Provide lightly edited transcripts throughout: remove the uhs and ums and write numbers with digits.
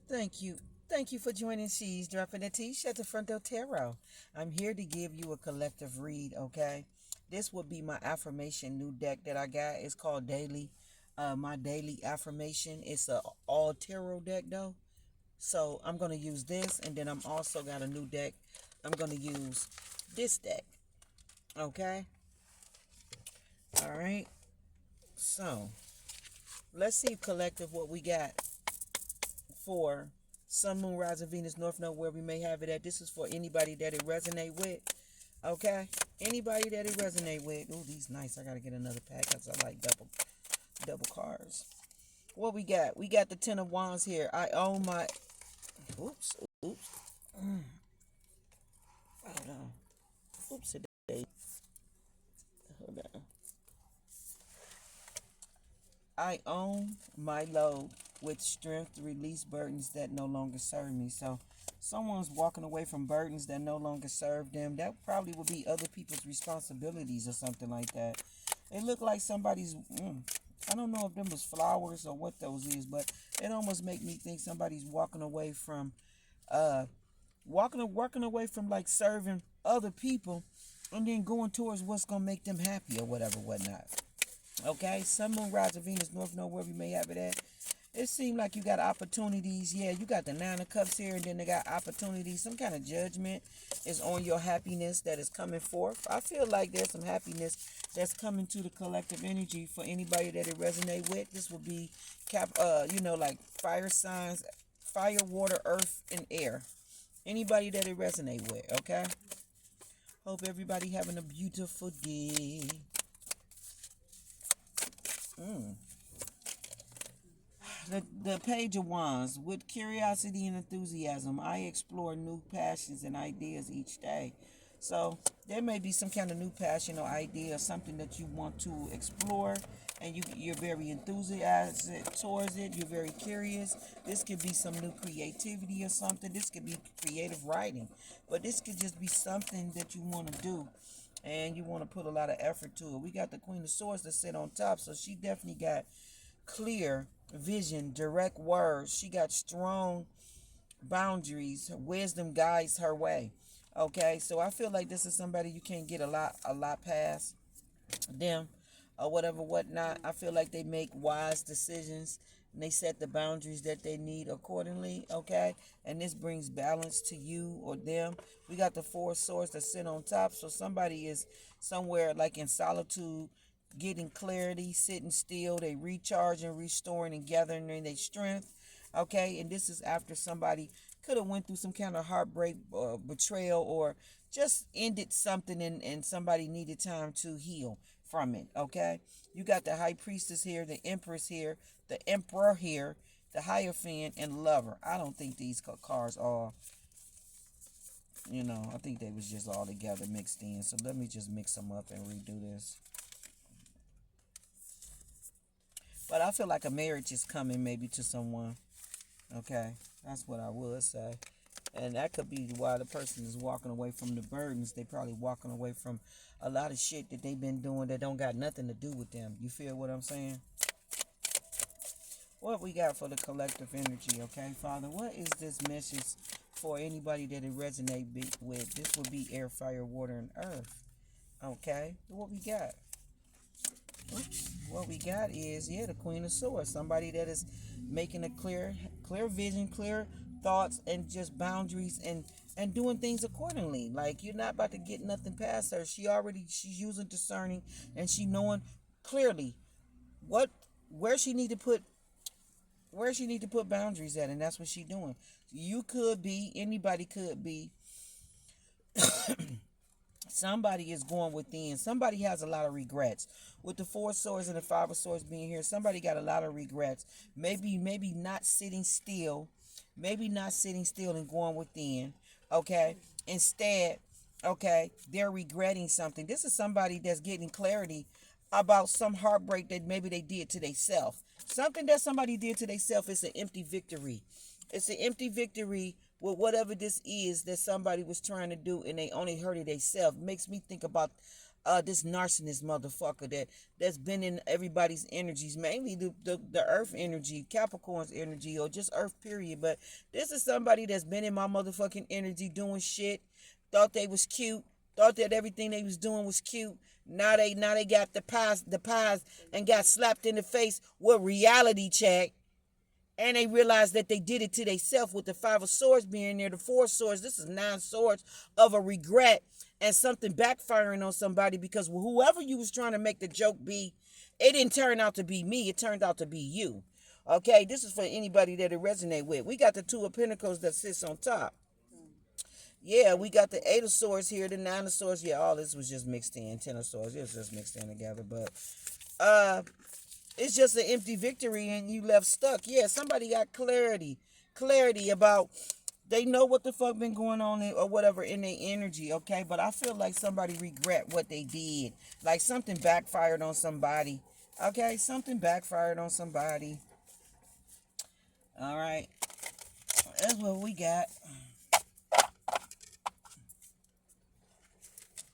Thank you. Thank you for joining She's Dropping the Tea at the Front Door Tarot. I'm here to give you a collective read, okay? This will be my affirmation new deck that I got. It's called Daily. My daily affirmation. It's a all tarot deck though. So I'm gonna use this, and then I'm also got a new deck. I'm gonna use this deck. Okay? Alright. So let's see collective what we got for Sun, Moon, Rising, Venus, North Node, where we may have it at. This is for anybody that it resonate with. Okay? Anybody that it resonate with. Ooh, these nice. I gotta get another pack because I like double cards. What we got? We got the Ten of Wands here. I own my... Oops. Hold on. Oops, today. Hold on. I own my load with strength to release burdens that no longer serve me. So someone's walking away from burdens that no longer serve them. That probably would be other people's responsibilities or something like that. It looked like somebody's, I don't know if them was flowers or what those is, but it almost make me think somebody's walking away from, walking away from like serving other people and then going towards what's going to make them happy or whatnot. Okay, Sun, Moon, Rising, Venus, North Node, where we may have it at. It seemed like you got opportunities. Yeah, you got the Nine of Cups here, and then they got opportunities. Some kind of judgment is on your happiness that is coming forth. I feel like there's some happiness that's coming to the collective energy for anybody that it resonate with. This will be like fire signs, fire, water, earth, and air. Anybody that it resonate with. Okay. Hope everybody having a beautiful day. The Page of Wands. With curiosity and enthusiasm, I explore new passions and ideas each day. So there may be some kind of new passion or idea or something that you want to explore, and you're very enthusiastic towards it. You're very curious. This could be some new creativity or something. This could be creative writing, but this could just be something that you want to do, and you want to put a lot of effort to it. We got the Queen of Swords that sit on top, so she definitely got clear vision, direct words. She got strong boundaries. Wisdom guides her way. Okay, so I feel like this is somebody you can't get a lot past them or whatnot. I feel like they make wise decisions and they set the boundaries that they need accordingly. Okay, and this brings balance to you or them. We got the Four of Swords that sit on top, so somebody is somewhere like in solitude, getting clarity, sitting still. They recharging, restoring, and gathering their strength. Okay, and this is after somebody could have went through some kind of heartbreak or betrayal, or just ended something, and somebody needed time to heal from it. Okay, you got the High Priestess here, the Empress here, the Emperor here, the Hierophant, and Lover. I don't think these cards are, I think they was just all together mixed in. So let me just mix them up and redo this. But I feel like a marriage is coming maybe to someone. Okay, that's what I would say. And that could be why the person is walking away from the burdens. They probably walking away from a lot of shit that they've been doing that don't got nothing to do with them. You feel what I'm saying? What we got for the collective energy, okay, Father? What is this message for anybody that it resonate with? This would be air, fire, water, and earth. Okay, what we got? What we got is, the Queen of Swords. Somebody that is making a clear vision, clear thoughts, and just boundaries, and doing things accordingly. Like, you're not about to get nothing past her. She's using discerning, and she knowing clearly what where she need to put boundaries at, and that's what she doing. Anybody could be. Somebody is going within. Somebody has a lot of regrets. With the Four of Swords and the Five of Swords being here, somebody got a lot of regrets. Maybe not sitting still. Maybe not sitting still and going within. Okay? Instead, okay, they're regretting something. This is somebody that's getting clarity about some heartbreak that maybe they did to themselves. Something that somebody did to themselves is an empty victory. It's an empty victory with whatever this is that somebody was trying to do, and they only hurt it themselves. Makes me think about this narcissist motherfucker that's been in everybody's energies, mainly the earth energy, Capricorn's energy, or just earth period. But this is somebody that's been in my motherfucking energy doing shit, thought they was cute, thought that everything they was doing was cute. Now they got the pies and got slapped in the face with reality check. And they realized that they did it to themselves with the Five of Swords being there, the Four of Swords. This is 9 swords of a regret and something backfiring on somebody, because whoever you was trying to make the joke be, it didn't turn out to be me. It turned out to be you. Okay, this is for anybody that it resonate with. We got the Two of Pentacles that sits on top. Yeah, we got the 8 of Swords here, the 9 of Swords. Yeah, all this was just mixed in. 10 of Swords. It was just mixed in together. But it's just an empty victory and you left stuck. Yeah, somebody got clarity about, they know what the fuck been going on or whatever in their energy, okay? But I feel like somebody regret what they did. Like something backfired on somebody, okay? Something backfired on somebody. All right, that's what we got.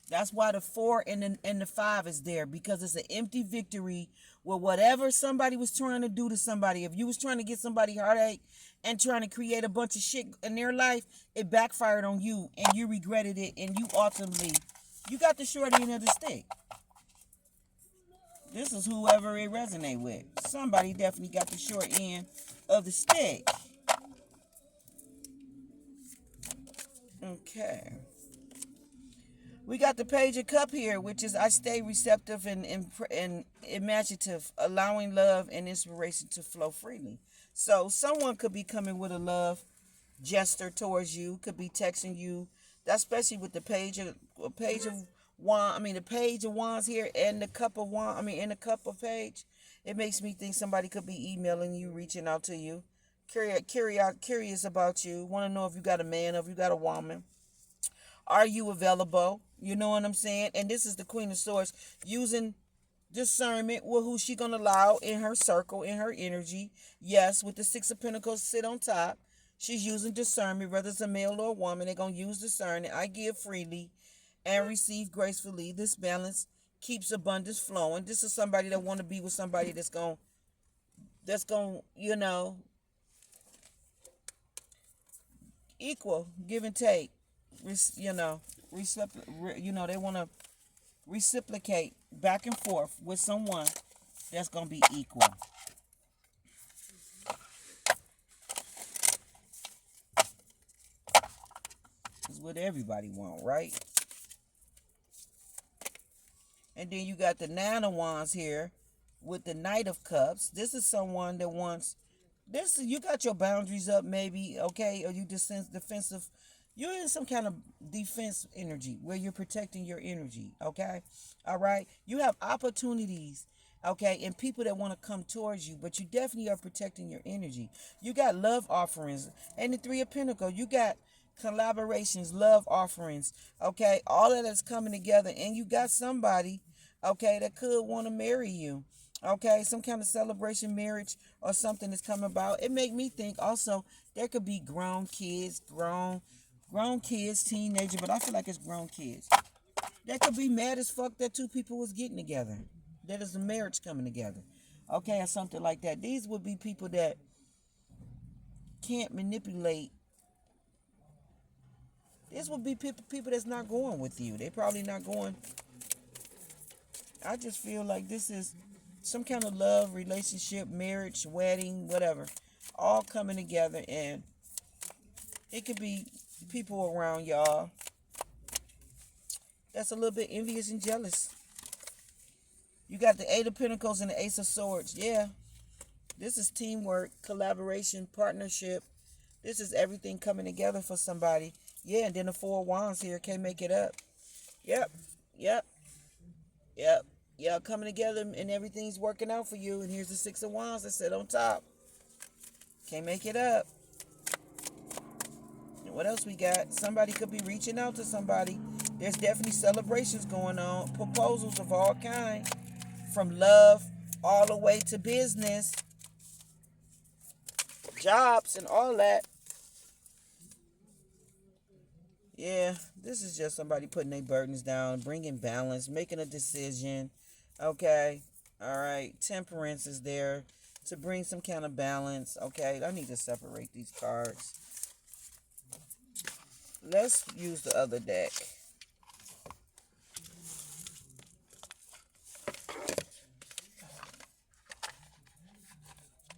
That's why the 4 and the 5 is there, because it's an empty victory with whatever somebody was trying to do to somebody. If you was trying to get somebody heartache and trying to create a bunch of shit in their life, it backfired on you and you regretted it, and you ultimately, you got the short end of the stick. This is whoever it resonate with. Somebody definitely got the short end of the stick. Okay. We got the Page of Cup here, which is I stay receptive and imaginative, allowing love and inspiration to flow freely. So someone could be coming with a love gesture towards you, could be texting you. That's especially with the Page of the Page of Wands here and the Cup of Wands. And the Cup of Page. It makes me think somebody could be emailing you, reaching out to you, curious about you, want to know if you got a man or if you got a woman. Are you available? You know what I'm saying? And this is the Queen of Swords, using discernment with who she gonna allow in her circle, in her energy. Yes, with the 6 of Pentacles sit on top. She's using discernment, whether it's a male or a woman. They're gonna use discernment. I give freely and receive gracefully. This balance keeps abundance flowing. This is somebody that want to be with somebody that's gonna, equal, give and take. They want to reciprocate back and forth with someone that's going to be equal. Is what everybody want, right? And then you got the 9 of Wands here with the Knight of Cups. This is someone that wants this. You got your boundaries up, maybe, okay, or you just defensive. You're in some kind of defense energy where you're protecting your energy, okay? All right? You have opportunities, okay, and people that want to come towards you, but you definitely are protecting your energy. You got love offerings. And the 3 of Pentacles, you got collaborations, love offerings, okay? All of that's coming together, and you got somebody, okay, that could want to marry you, okay? Some kind of celebration, marriage, or something that's coming about. It make me think also there could be grown kids, teenager, but I feel like it's grown kids. That could be mad as fuck that 2 people was getting together. That is a marriage coming together. Okay, or something like that. These would be people that can't manipulate. This would be people that's not going with you. They probably not going. I just feel like this is some kind of love, relationship, marriage, wedding, whatever. All coming together, and it could be people around y'all that's a little bit envious and jealous. You got the 8 of Pentacles and the Ace of Swords. Yeah, this is teamwork, collaboration, partnership. This is everything coming together for somebody. Yeah, and then the 4 of Wands here, can't make it up. Yep. Coming together and everything's working out for you. And here's the 6 of Wands that sit on top. Can't make it up. What else we got? Somebody could be reaching out to somebody. There's definitely celebrations going on. Proposals of all kind. From love all the way to business. Jobs and all that. Yeah, this is just somebody putting their burdens down, bringing balance, making a decision. Okay. All right. Temperance is there to bring some kind of balance. Okay. I need to separate these cards. Let's use the other deck.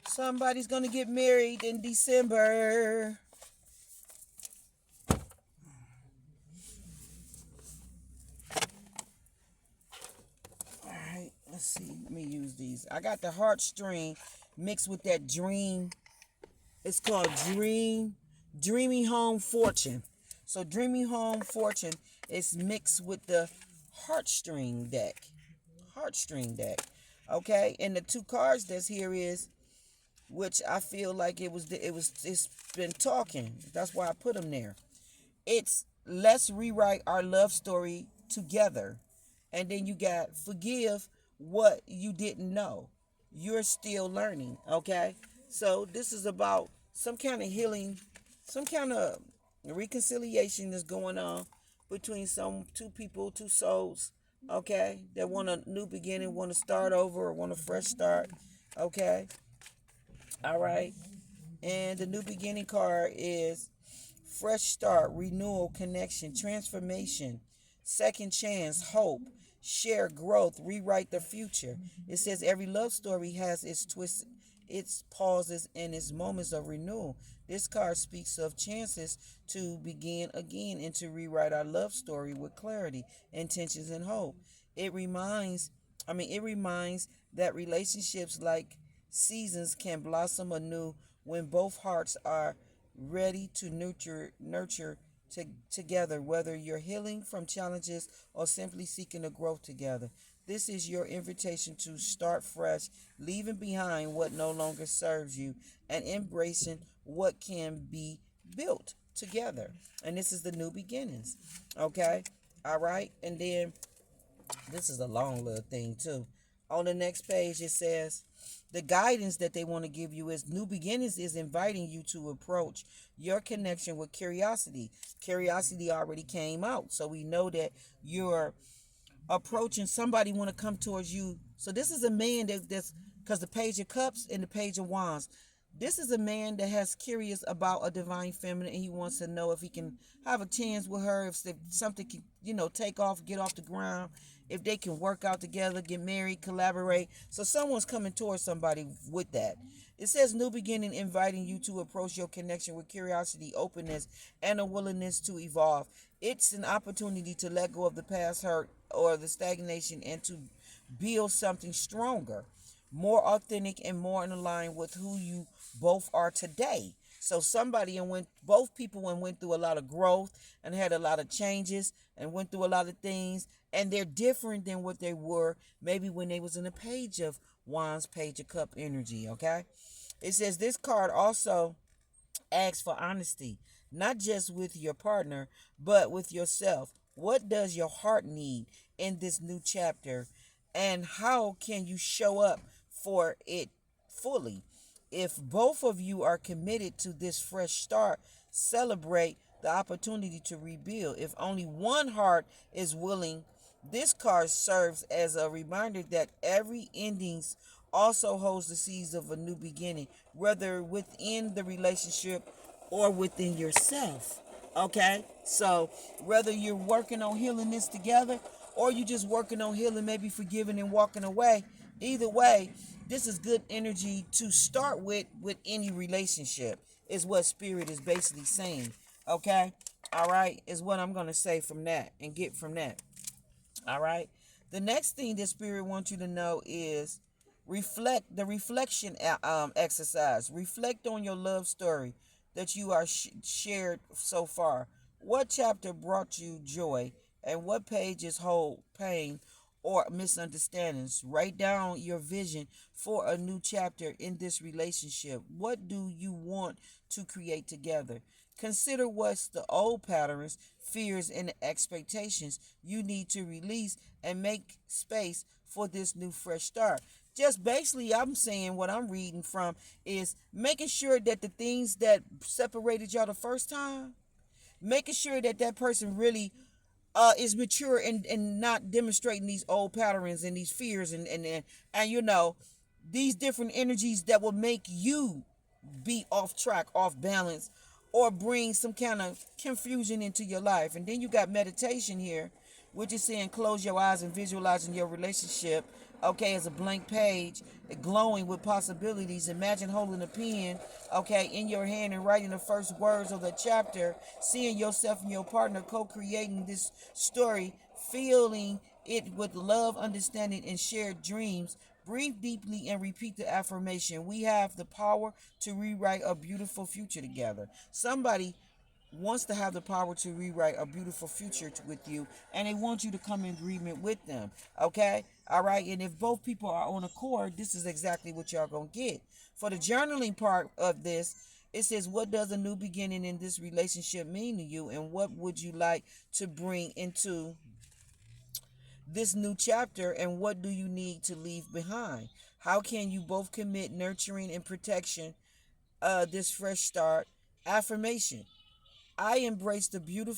Somebody's going to get married in December. All right, let's see. Let me use these. I got the heartstring mixed with that dream. It's called Dreamy Home Fortune. So Dreamy Home Fortune is mixed with the heartstring deck. Heartstring deck. Okay, and the two cards that's here is, which I feel like it's been talking. That's why I put them there. It's let's rewrite our love story together. And then you got forgive what you didn't know. You're still learning, okay? So this is about some kind of healing, some kind of reconciliation that's going on between some two people, two souls, okay? That want a new beginning, want to start over, or want a fresh start, okay? All right. And the new beginning card is fresh start, renewal, connection, transformation, second chance, hope, share growth, rewrite the future. It says every love story has its twists, its pauses, and its moments of renewal. This card speaks of chances to begin again and to rewrite our love story with clarity, intentions, and hope. It reminds that relationships like seasons can blossom anew when both hearts are ready to nurture together, whether you're healing from challenges or simply seeking to grow together. This is your invitation to start fresh, leaving behind what no longer serves you and embracing what can be built together. And this is the new beginnings. Okay? All right? And then this is a long little thing too. On the next page, it says the guidance that they want to give you is new beginnings is inviting you to approach your connection with curiosity. Curiosity already came out, so we know that you're approaching somebody want to come towards you. So this is a man that's because the page of cups and the page of wands. This is a man that has curious about a divine feminine, and he wants to know if he can have a chance with her, if something can, take off, get off the ground, if they can work out together, get married, collaborate. So someone's coming towards somebody with that. It says new beginning, inviting you to approach your connection with curiosity, openness, and a willingness to evolve. It's an opportunity to let go of the past hurt or the stagnation and to build something stronger, more authentic, and more in line with who you both are today. So somebody and went both people and went through a lot of growth and had a lot of changes and went through a lot of things, and they're different than what they were maybe when they was in a page of wands, page of cup energy. Okay, it says this card also asks for honesty, not just with your partner but with yourself. What does your heart need in this new chapter, and how can you show up for it fully? If both of you are committed to this fresh start, celebrate the opportunity to rebuild. If only one heart is willing, this card serves as a reminder that every endings also holds the seeds of a new beginning, whether within the relationship or within yourself. Okay? So, whether you're working on healing this together or you just working on healing, maybe forgiving and walking away, either way, this is good energy to start with any relationship, is what Spirit is basically saying. Okay? All right? Is what I'm going to say from that and get from that. All right? The next thing that Spirit wants you to know is reflection exercise. Reflect on your love story that you are shared so far. What chapter brought you joy, and what pages hold pain or misunderstandings? Write down your vision for a new chapter in this relationship. What do you want to create together? Consider what's the old patterns, fears, and expectations you need to release and make space for this new fresh start. Just basically, I'm saying what I'm reading from is making sure that the things that separated y'all the first time, making sure that that person really is mature and not demonstrating these old patterns and these fears and these different energies that will make you be off track, off balance, or bring some kind of confusion into your life. And then you got meditation here, which is saying close your eyes and visualizing your relationship, okay, as a blank page, glowing with possibilities. Imagine holding a pen, okay, in your hand and writing the first words of the chapter, seeing yourself and your partner co-creating this story, feeling it with love, understanding, and shared dreams. Breathe deeply and repeat the affirmation. We have the power to rewrite a beautiful future together. Somebody wants to have the power to rewrite a beautiful future with you, and they want you to come in agreement with them. Okay? All right? And if both people are on accord, this is exactly what y'all gonna get. For the journaling part of this, it says, what does a new beginning in this relationship mean to you, and what would you like to bring into this new chapter, and what do you need to leave behind? How can you both commit nurturing and protection this fresh start? Affirmation. I embrace the beauty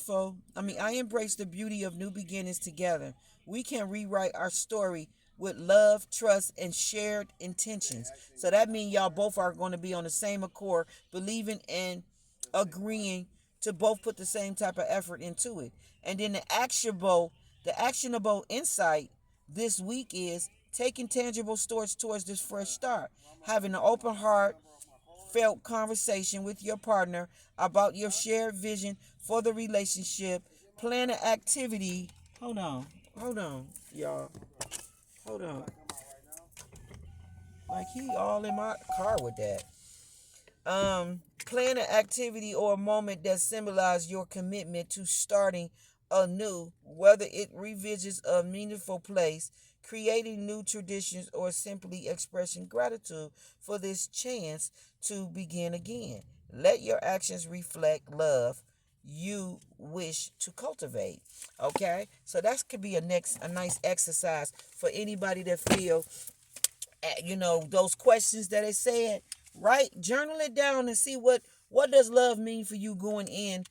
of new beginnings together. We can rewrite our story with love, trust, and shared intentions. So that means y'all both are going to be on the same accord, believing and agreeing to both put the same type of effort into it. And then the actionable insight this week is taking tangible steps towards this fresh start, having an open heart, felt conversation with your partner about your shared vision for the relationship, plan an activity. Hold on, y'all. Hold on. Like he all in my car with that. Plan an activity or a moment that symbolizes your commitment to starting anew, whether it revisits a meaningful place, creating new traditions, or simply expressing gratitude for this chance to begin again. Let your actions reflect love you wish to cultivate. Okay, so that could be a nice exercise for anybody that feel those questions that it said. Right, journal it down and see what does love mean for you going in.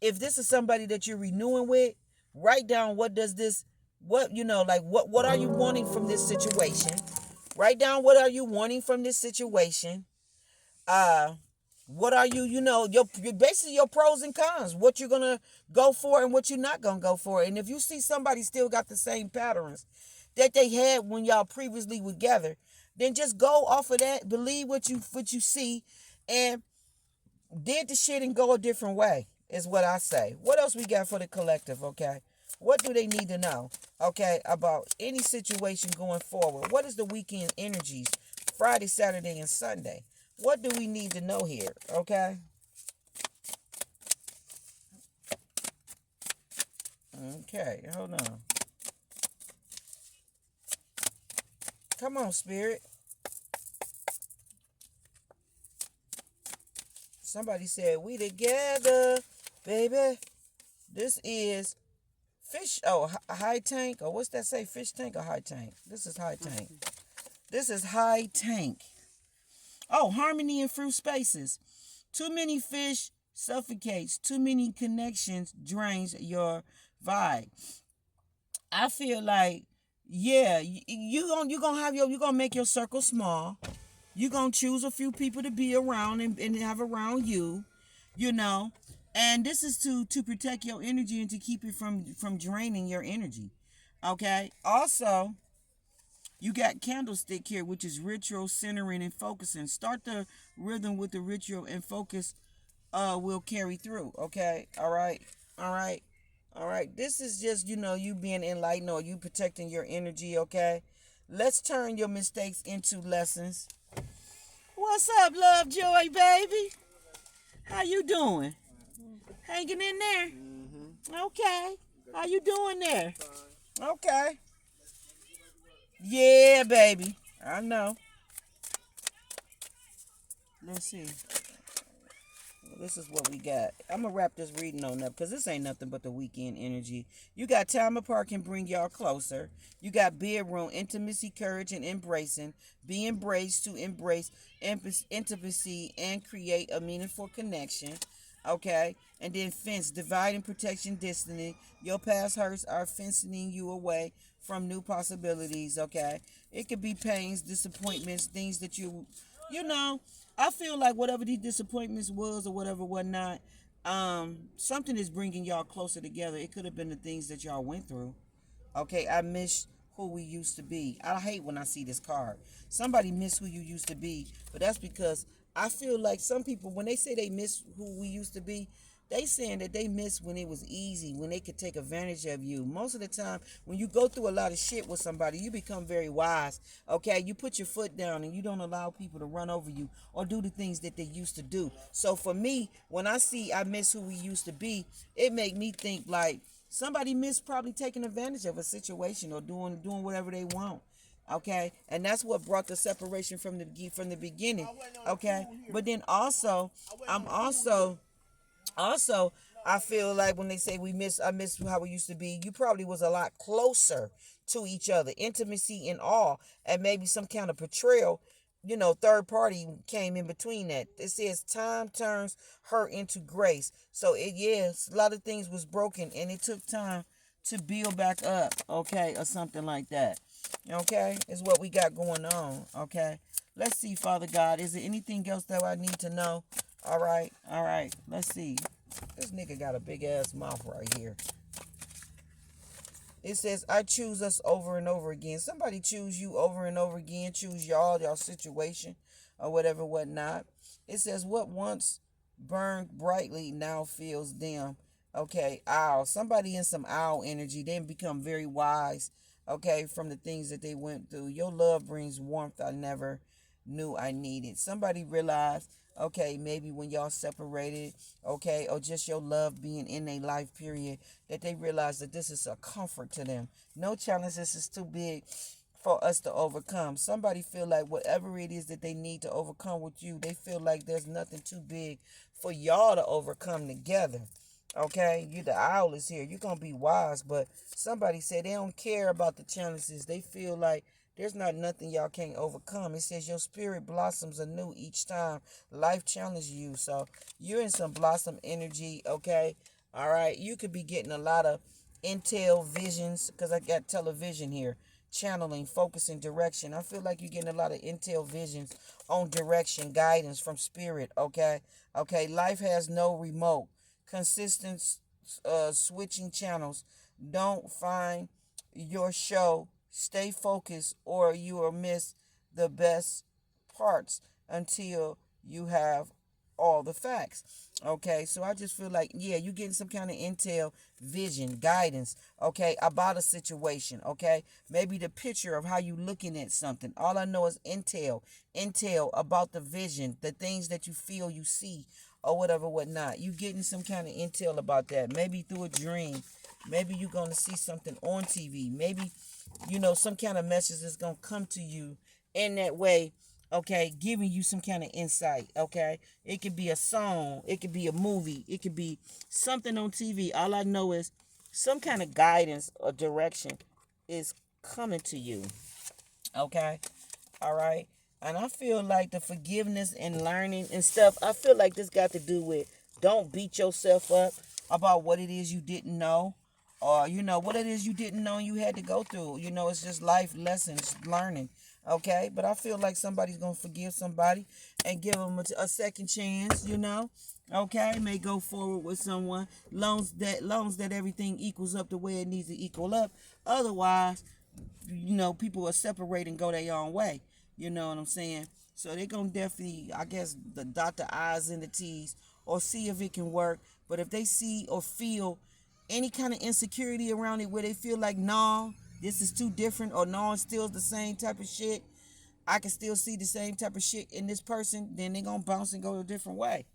If this is somebody that you're renewing with, write down what does this, what are you wanting from this situation. Write down what are you wanting from this situation. What are your basically your pros and cons, what you're gonna go for and what you're not gonna go for. And if you see somebody still got the same patterns that they had when y'all previously were together, then just go off of that, believe what you see, and did the shit and go a different way, is what I say. What else we got for the collective, okay? What do they need to know, okay, about any situation going forward? What is the weekend energies, Friday, Saturday, and Sunday? What do we need to know here, okay? Okay, hold on. Come on, Spirit. Somebody said, we together, baby. This is fish. Oh, high tank. Or what's that say? Fish tank or high tank? This is high tank. This is high tank. Oh, harmony in fruit spaces. Too many fish suffocates. Too many connections drains your vibe. I feel like, yeah, you gonna make your circle small. You're going to choose a few people to be around and have around you, And this is to protect your energy and to keep it from draining your energy. Okay? Also, you got candlestick here, which is ritual, centering, and focusing. Start the rhythm with the ritual, and focus will carry through. Okay? All right? All right? All right? This is just, you being enlightened, or you protecting your energy. Okay? Let's turn your mistakes into lessons. What's up, love, joy, baby? How you doing? Hanging in there? Okay. How you doing there? Okay. Yeah, baby. I know. Let's see. This is what we got. I'm going to wrap this reading on up because this ain't nothing but the weekend energy. You got time apart can bring y'all closer. You got bedroom, intimacy, courage, and embracing. Be embraced to embrace intimacy and create a meaningful connection. Okay, and then fence, divide and protection, distancing. Your past hurts are fencing you away from new possibilities. Okay, it could be pains, disappointments, things that you know. I feel like whatever these disappointments was or whatever whatnot, something is bringing y'all closer together. It could have been the things that y'all went through. Okay, I miss who we used to be. I hate when I see this card. Somebody miss who you used to be, but that's because I feel like some people, when they say they miss who we used to be, they saying that they miss when it was easy, when they could take advantage of you. Most of the time, when you go through a lot of shit with somebody, you become very wise. Okay, you put your foot down and you don't allow people to run over you or do the things that they used to do. So for me, when I see I miss who we used to be, it make me think like somebody missed probably taking advantage of a situation or doing whatever they want. Okay, and that's what brought the separation from the beginning. Okay, but then also, I'm also I feel like when they say I miss how we used to be, you probably was a lot closer to each other, intimacy and all, and maybe some kind of betrayal. Third party came in between that. It says time turns hurt into grace. So yes, a lot of things was broken, and it took time to build back up. Okay, or something like that. Okay, is what we got going on. Okay, let's see, Father God. Is there anything else that I need to know? All right. Let's see. This nigga got a big ass mouth right here. It says, I choose us over and over again. Somebody choose you over and over again. Choose y'all situation, or whatever, whatnot. It says, what once burned brightly now feels dim. Okay, owl. Somebody in some owl energy, then become very wise, okay, from the things that they went through. Your love brings warmth I never knew I needed. Somebody realized, okay, maybe when y'all separated, okay, or just your love being in a life period, that they realize that this is a comfort to them. No challenges is too big for us to overcome. Somebody feel like whatever it is that they need to overcome with you, they feel like there's nothing too big for y'all to overcome together. Okay, you the owl is here. You're gonna be wise, but somebody said they don't care about the challenges. They feel like there's not nothing y'all can't overcome. It says your spirit blossoms anew each time life challenges you. So you're in some blossom energy, okay? All right. You could be getting a lot of intel visions because I got television here. Channeling, focusing, direction. I feel like you're getting a lot of intel visions on direction, guidance from spirit, okay? Okay. Life has no remote. Consistent switching channels. Don't find your show. Stay focused or you will miss the best parts until you have all the facts. Okay, so I just feel like, yeah, you're getting some kind of intel, vision, guidance, okay, about a situation, okay? Maybe the picture of how you looking at something. All I know is intel about the vision, the things that you feel you see or whatever, whatnot. You getting some kind of intel about that. Maybe through a dream. Maybe you're going to see something on TV. Maybe, some kind of message is going to come to you in that way, okay, giving you some kind of insight, okay? It could be a song, it could be a movie, it could be something on TV. All I know is some kind of guidance or direction is coming to you, okay? All right? And I feel like the forgiveness and learning and stuff, I feel like this got to do with don't beat yourself up about what it is you didn't know or, what it is you didn't know you had to go through. It's just life lessons, learning. Okay? But I feel like somebody's going to forgive somebody and give them a second chance. Okay? May go forward with someone. Long as that everything equals up the way it needs to equal up. Otherwise, people will separate and go their own way. You know what I'm saying? So they're going to definitely, I guess, dot the I's and the T's or see if it can work. But if they see or feel any kind of insecurity around it where they feel like, no, this is too different or no, it's still the same type of shit, I can still see the same type of shit in this person, then they're going to bounce and go a different way.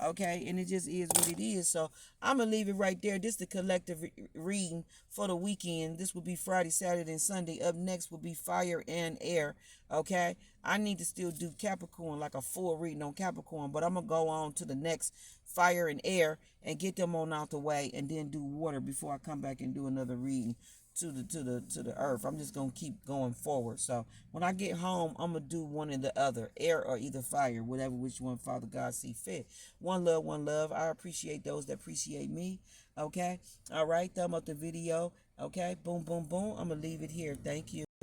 Okay, and it just is what it is. So I'm gonna leave it right there. This is the collective reading for the weekend. This will be Friday, Saturday, and Sunday. Up next will be Fire and Air. Okay, I need to still do Capricorn, like a full reading on Capricorn, but I'm gonna go on to the next Fire and Air and get them on out the way, and then do Water before I come back and do another reading. to the earth. I'm just gonna keep going forward. So when I get home, I'm gonna do one or the other, air or either fire, whatever which one Father God see fit. One love, one love. I appreciate those that appreciate me. Okay. All right. Thumb up the video. Okay. Boom, boom, boom. I'm gonna leave it here. Thank you.